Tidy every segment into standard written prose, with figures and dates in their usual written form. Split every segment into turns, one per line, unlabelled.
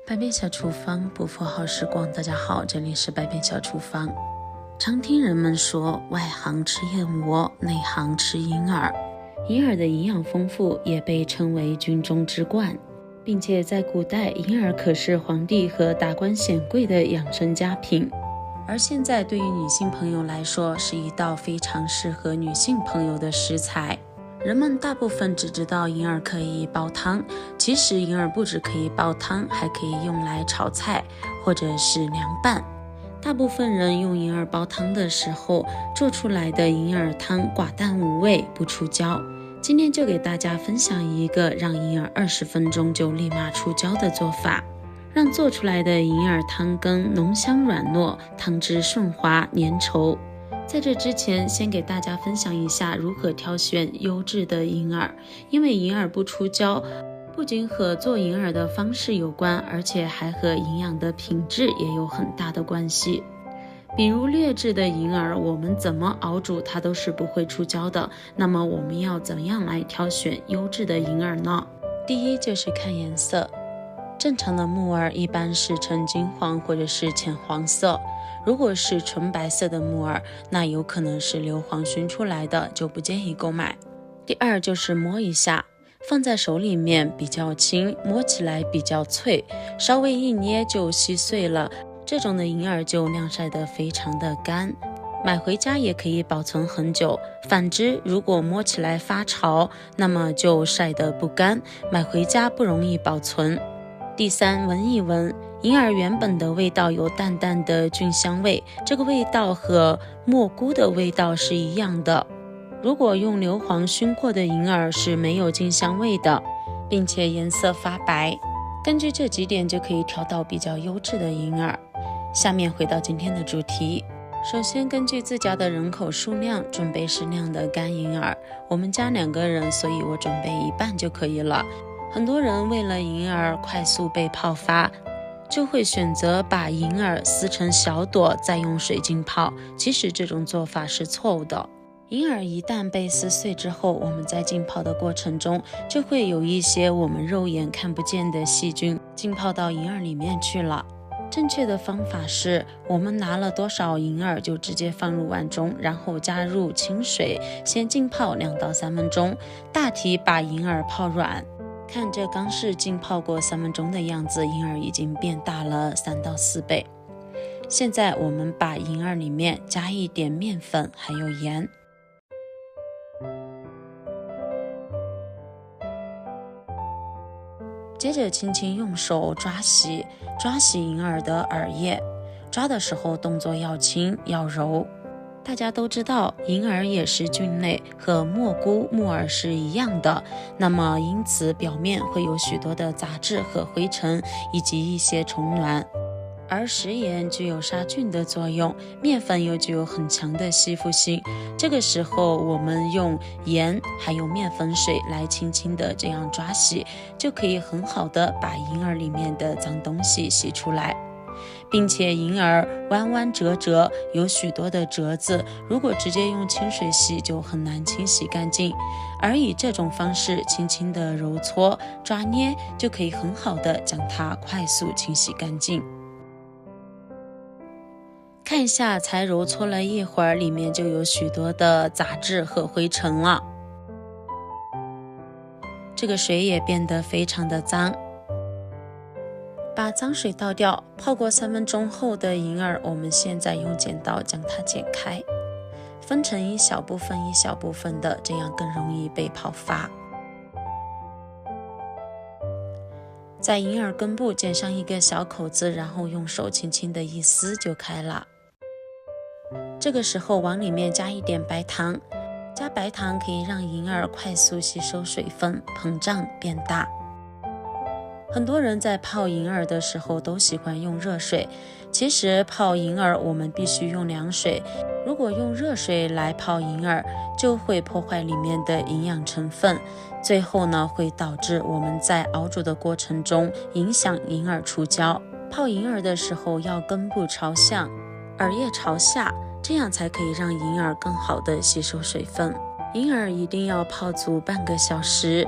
百变小厨房，不负好时光。大家好，这里是百变小厨房。常听人们说，外行吃燕窝，内行吃银耳。银耳的营养丰富，也被称为军中之冠，并且在古代，银耳可是皇帝和达官显贵的养生佳品。而现在对于女性朋友来说，是一道非常适合女性朋友的食材。人们大部分只知道银耳可以煲汤，其实银耳不只可以煲汤，还可以用来炒菜或者是凉拌。大部分人用银耳煲汤的时候，做出来的银耳汤寡淡无味，不出胶。今天就给大家分享一个让银耳20分钟就立马出胶的做法，让做出来的银耳汤羹浓香软糯，汤汁顺滑粘稠。在这之前，先给大家分享一下如何挑选优质的银耳。因为银耳不出胶，不仅和做银耳的方式有关，而且还和营养的品质也有很大的关系。比如劣质的银耳，我们怎么熬煮它都是不会出胶的。那么我们要怎样来挑选优质的银耳呢？第一就是看颜色，正常的木耳一般是呈金黄或者是浅黄色，如果是纯白色的木耳，那有可能是硫磺熏出来的，就不建议购买。第二就是摸一下，放在手里面比较轻，摸起来比较脆，稍微一捏就稀碎了，这种的银耳就晾晒得非常的干，买回家也可以保存很久。反之，如果摸起来发潮，那么就晒得不干，买回家不容易保存。第三，闻一闻，银耳原本的味道有淡淡的菌香味，这个味道和蘑菇的味道是一样的。如果用硫磺熏过的银耳是没有菌香味的，并且颜色发白。根据这几点就可以挑到比较优质的银耳。下面回到今天的主题，首先根据自家的人口数量准备适量的干银耳。我们家2个人，所以我准备一半就可以了。很多人为了银耳快速被泡发，就会选择把银耳撕成小朵，再用水浸泡。其实这种做法是错误的。银耳一旦被撕碎之后，我们在浸泡的过程中，就会有一些我们肉眼看不见的细菌浸泡到银耳里面去了。正确的方法是，我们拿了多少银耳就直接放入碗中，然后加入清水，先浸泡2到3分钟，大体把银耳泡软。看这刚是浸泡过3分钟的样子，银耳已经变大了3到4倍。现在我们把银耳里面加一点面粉还有盐，接着轻轻用手抓洗银耳的耳叶，抓的时候动作要轻要柔。大家都知道银耳也是菌类，和蘑菇、木耳是一样的，那么因此表面会有许多的杂质和灰尘，以及一些虫卵。而食盐具有杀菌的作用，面粉又具有很强的吸附性，这个时候我们用盐还有面粉水来轻轻的这样抓洗，就可以很好的把银耳里面的脏东西洗出来。并且银耳弯弯折折，有许多的折子，如果直接用清水洗就很难清洗干净，而以这种方式轻轻的揉搓抓捏，就可以很好的将它快速清洗干净。看一下，才揉搓了一会儿，里面就有许多的杂质和灰尘了，这个水也变得非常的脏。把脏水倒掉，泡过3分钟后的银耳，我们现在用剪刀将它剪开，分成一小部分一小部分的，这样更容易被泡发。在银耳根部剪上一个小口子，然后用手轻轻的一撕就开了。这个时候往里面加一点白糖，加白糖可以让银耳快速吸收水分，膨胀变大。很多人在泡银耳的时候都喜欢用热水，其实泡银耳我们必须用凉水，如果用热水来泡银耳，就会破坏里面的营养成分，最后呢会导致我们在熬煮的过程中影响银耳出胶。泡银耳的时候要根部朝向，耳叶朝下，这样才可以让银耳更好的吸收水分。银耳一定要泡足半个小时，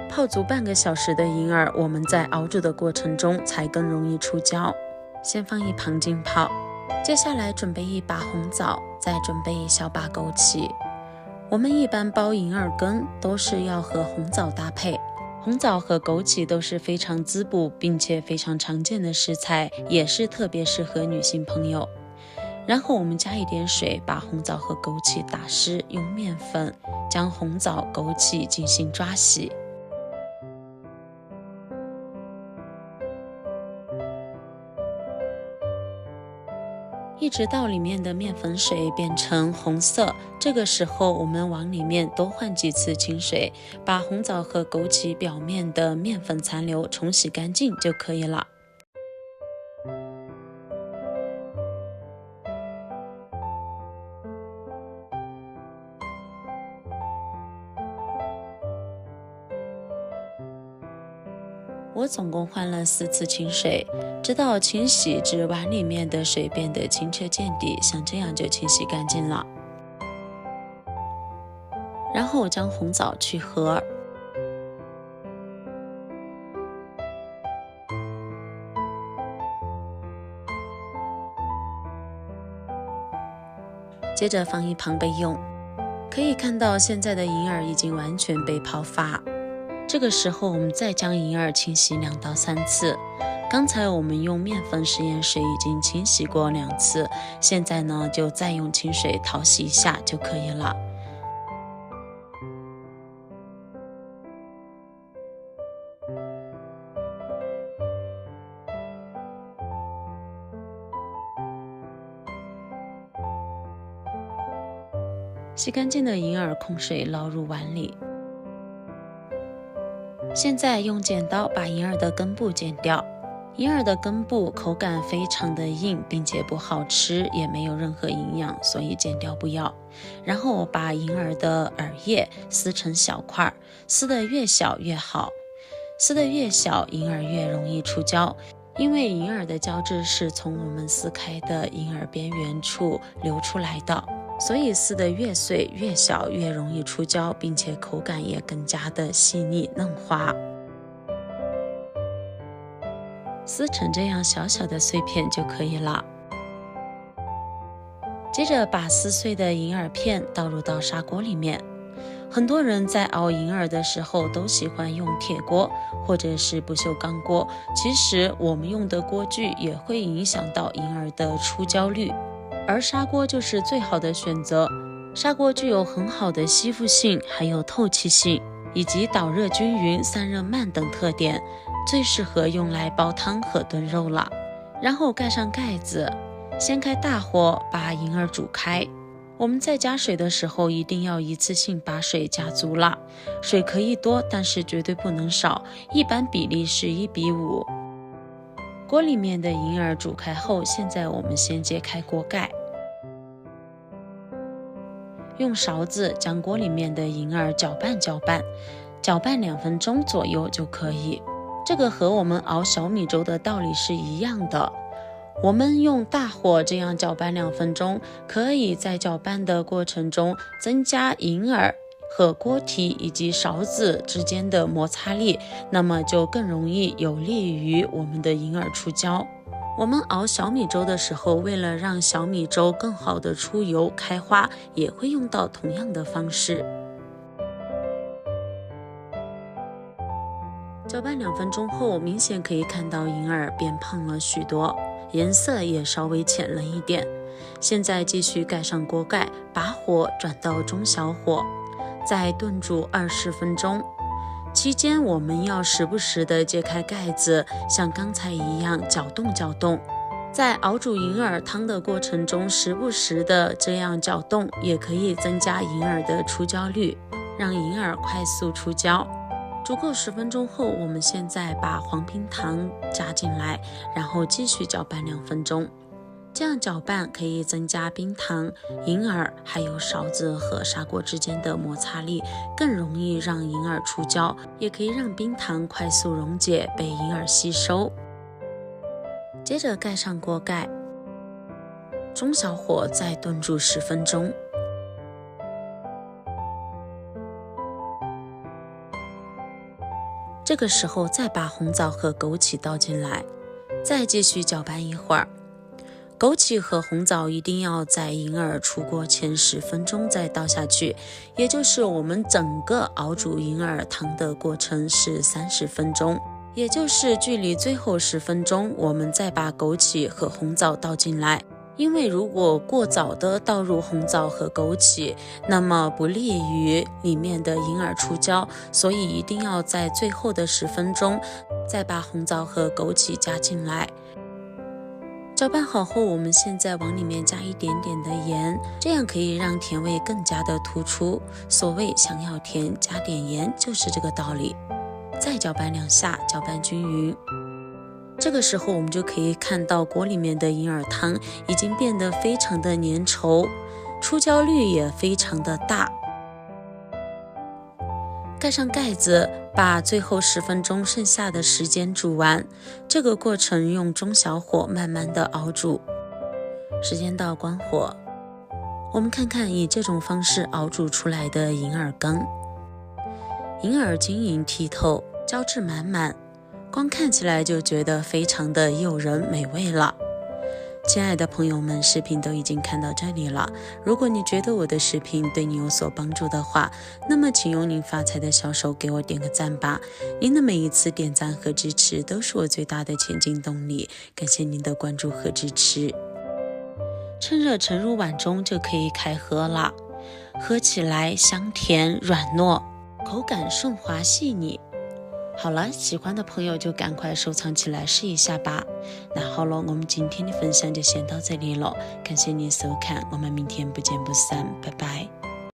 泡足半个小时的银耳，我们在熬煮的过程中才更容易出胶。先放一旁浸泡，接下来准备一把红枣，再准备一小把枸杞。我们一般煲银耳羹都是要和红枣搭配，红枣和枸杞都是非常滋补并且非常常见的食材，也是特别适合女性朋友。然后我们加一点水，把红枣和枸杞打湿，用面粉将红枣、枸杞进行抓洗。一直到里面的面粉水变成红色，这个时候我们往里面多换几次清水，把红枣和枸杞表面的面粉残留冲洗干净就可以了。我总共换了4次清水，直到清洗至碗里面的水变得清澈见底，像这样就清洗干净了。然后我将红枣去核，接着放一旁备用。可以看到现在的银耳已经完全被泡发。这个时候我们再将银耳清洗2到3次，刚才我们用面粉食盐水已经清洗过2次，现在呢就再用清水淘洗一下就可以了。洗干净的银耳控水捞入碗里。现在用剪刀把银耳的根部剪掉。银耳的根部口感非常的硬，并且不好吃，也没有任何营养，所以剪掉不要。然后我把银耳的耳叶撕成小块，撕得越小越好。撕得越小，银耳越容易出胶，因为银耳的胶质是从我们撕开的银耳边缘处流出来的，所以撕得越碎越小越容易出胶，并且口感也更加的细腻嫩滑。撕成这样小小的碎片就可以了。接着把撕碎的银耳片倒入到砂锅里面。很多人在熬银耳的时候都喜欢用铁锅或者是不锈钢锅，其实我们用的锅具也会影响到银耳的出胶率，而砂锅就是最好的选择。砂锅具有很好的吸附性，还有透气性，以及导热均匀、散热慢等特点，最适合用来煲汤和炖肉了。然后盖上盖子，先开大火把银耳煮开。我们在加水的时候一定要一次性把水加足了，水可以多，但是绝对不能少，一般比例是1:5。锅里面的银耳煮开后，现在我们先揭开锅盖，用勺子将锅里面的银耳搅拌搅拌2分钟左右就可以。这个和我们熬小米粥的道理是一样的。我们用大火这样搅拌2分钟，可以在搅拌的过程中增加银耳和锅体以及勺子之间的摩擦力，那么就更容易有利于我们的银耳出胶。我们熬小米粥的时候，为了让小米粥更好的出油开花，也会用到同样的方式。搅拌2分钟后，明显可以看到银耳变胖了许多，颜色也稍微浅了一点。现在继续盖上锅盖，把火转到中小火，再炖煮20分钟。期间我们要时不时的揭开盖子，像刚才一样搅动搅动。在熬煮银耳汤的过程中，时不时的这样搅动，也可以增加银耳的出胶率，让银耳快速出胶。煮够10分钟后，我们现在把黄冰糖加进来，然后继续搅拌2分钟。这样搅拌可以增加冰糖、银耳还有勺子和砂锅之间的摩擦力，更容易让银耳出胶，也可以让冰糖快速溶解，被银耳吸收。接着盖上锅盖，中小火再炖煮10分钟。这个时候再把红枣和枸杞倒进来，再继续搅拌一会儿。枸杞和红枣一定要在银耳出锅前10分钟再倒下去，也就是我们整个熬煮银耳汤的过程是30分钟，也就是距离最后10分钟，我们再把枸杞和红枣倒进来。因为如果过早的倒入红枣和枸杞，那么不利于里面的银耳出胶，所以一定要在最后的10分钟再把红枣和枸杞加进来。搅拌好后，我们现在往里面加一点点的盐，这样可以让甜味更加的突出。所谓想要甜加点盐，就是这个道理。再搅拌2下，搅拌均匀。这个时候我们就可以看到锅里面的银耳汤已经变得非常的粘稠，出胶率也非常的大。盖上盖子，把最后10分钟剩下的时间煮完。这个过程用中小火慢慢的熬煮。时间到，关火。我们看看以这种方式熬煮出来的银耳羹，银耳晶莹剔透，胶质满满，光看起来就觉得非常的诱人美味了。亲爱的朋友们，视频都已经看到这里了，如果你觉得我的视频对你有所帮助的话，那么请用您发财的小手给我点个赞吧。您的每一次点赞和支持都是我最大的前进动力，感谢您的关注和支持。趁热盛入碗中就可以开喝了，喝起来香甜软糯，口感顺滑细腻。好了，喜欢的朋友就赶快收藏起来试一下吧。那好了，我们今天的分享就先到这里了，感谢您收看，我们明天不见不散，拜拜。